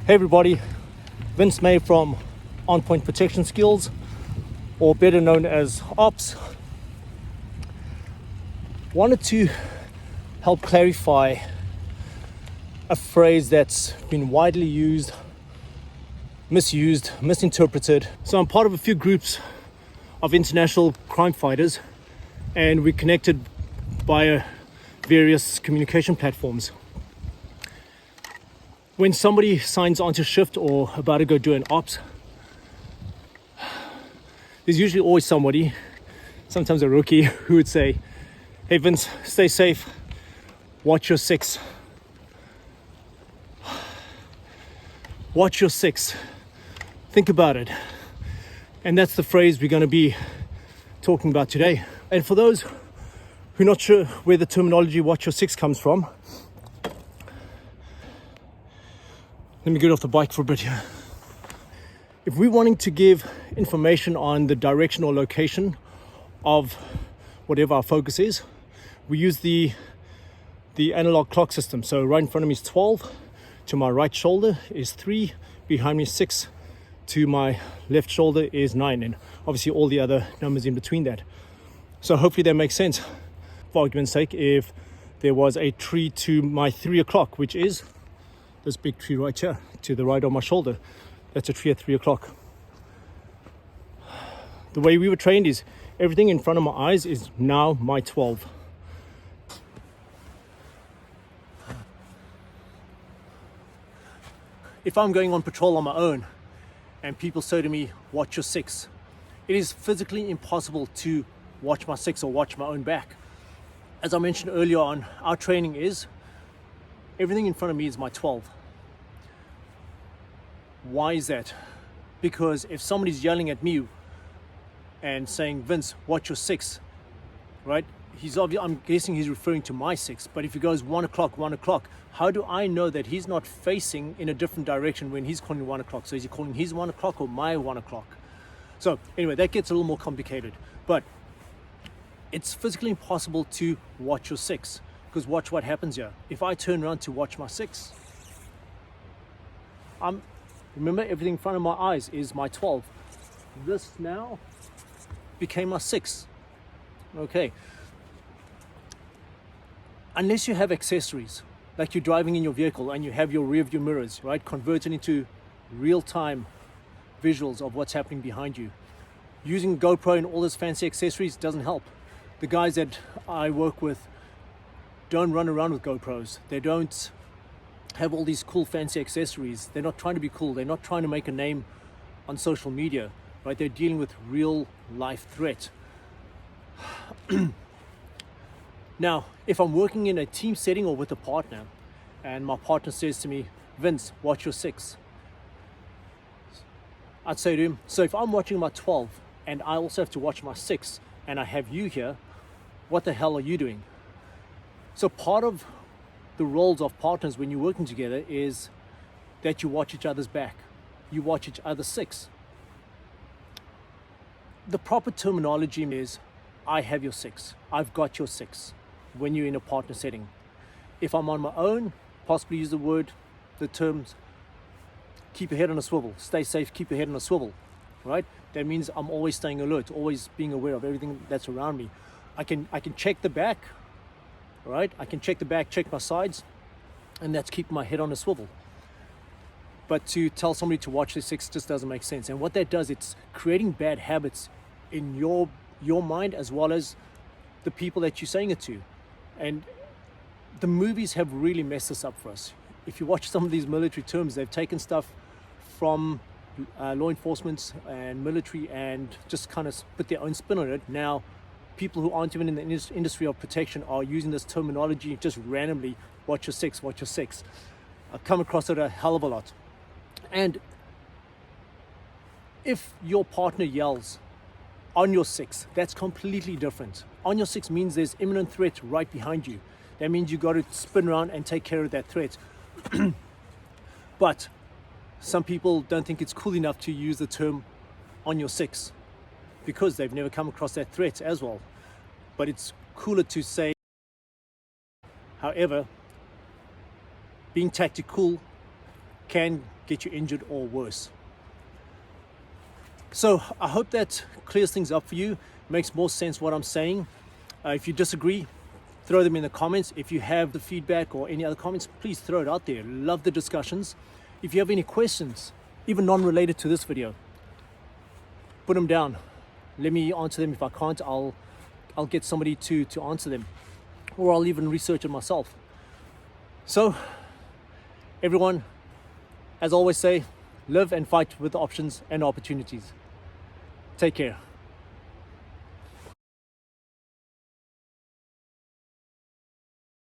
Hey everybody, Vince May from On Point Protection Skills, or better known as Ops. Wanted to help clarify a phrase that's been widely used, misused, misinterpreted. So I'm part of a few groups of international crime fighters, and we're connected via various communication platforms. When somebody signs onto shift or about to go do an ops, there's usually always somebody, sometimes a rookie, who would say, "Hey Vince, stay safe, watch your six. Watch your six. Think about it." And that's the phrase we're going to be talking about today. And for those who are not sure where the terminology watch your six comes from, let me get off the bike for a bit here. If we're wanting to give information on the direction or location of whatever our focus is, we use the analog clock system. So right in front of me is 12, to my right shoulder is 3, behind me is 6, to my left shoulder is 9, and obviously all the other numbers in between that. So hopefully that makes sense. For argument's sake, if there was a tree to my 3 o'clock, which is this big tree right here to the right of my shoulder, that's a tree at 3 o'clock. The way we were trained is everything in front of my eyes is now my 12. If I'm going on patrol on my own and people say to me, "Watch your six," it is physically impossible to watch my six or watch my own back. As I mentioned earlier on, our training is everything in front of me is my 12. Why is that? Because if somebody's yelling at me and saying, "Vince, watch your six," right? I'm guessing he's referring to my six. But if he goes 1 o'clock, how do I know that he's not facing in a different direction when he's calling 1 o'clock? So is he calling his 1 o'clock or my 1 o'clock? So anyway, that gets a little more complicated. But it's physically impossible to watch your six. Because watch what happens here. If I turn around to watch my six, remember, everything in front of my eyes is my 12. This now became my 6. Okay. Unless you have accessories, like you're driving in your vehicle and you have your rear view mirrors, right, converted into real-time visuals of what's happening behind you. Using GoPro and all those fancy accessories doesn't help. The guys that I work with don't run around with GoPros. They don't have all these cool fancy accessories. They're not trying to be cool. They're not trying to make a name on social media, right? They're dealing with real life threat. Now, if I'm working in a team setting or with a partner and my partner says to me, "Vince, watch your six," I'd say to him, "So if I'm watching my 12 and I also have to watch my 6 and I have you here, what the hell are you doing?" So part of the roles of partners when you're working together is that you watch each other's back. You watch each other's six. The proper terminology is, "I have your six. I've got your six," when you're in a partner setting. If I'm on my own, possibly use the terms, "Keep your head on a swivel. Stay safe, keep your head on a swivel," right? That means I'm always staying alert, always being aware of everything that's around me. I can check the back, right? I can check the back, check my sides, and that's keeping my head on a swivel. But to tell somebody to watch their six just doesn't make sense. And what that does, it's creating bad habits in your mind as well as the people that you're saying it to. And the movies have really messed this up for us. If you watch some of these military terms, they've taken stuff from law enforcement and military and just kind of put their own spin on it. Now, people who aren't even in the industry of protection are using this terminology just randomly. Watch your six, watch your six. I've come across it a hell of a lot. And if your partner yells on your six, that's completely different. On your six means there's imminent threat right behind you. That means you got to spin around and take care of that threat. But some people don't think it's cool enough to use the term "on your six" because they've never come across that threat as well. But it's cooler to say. However, being tactical can get you injured or worse. So I hope that clears things up for you, makes more sense what I'm saying. If you disagree, throw them in the comments. If you have the feedback or any other comments, please throw it out there. Love the discussions. If you have any questions, even non-related to this video, put them down. Let me answer them. If I can't, I'll get somebody to answer them, or I'll even research it myself. So everyone, as I always say, live and fight with the options and opportunities. Take care.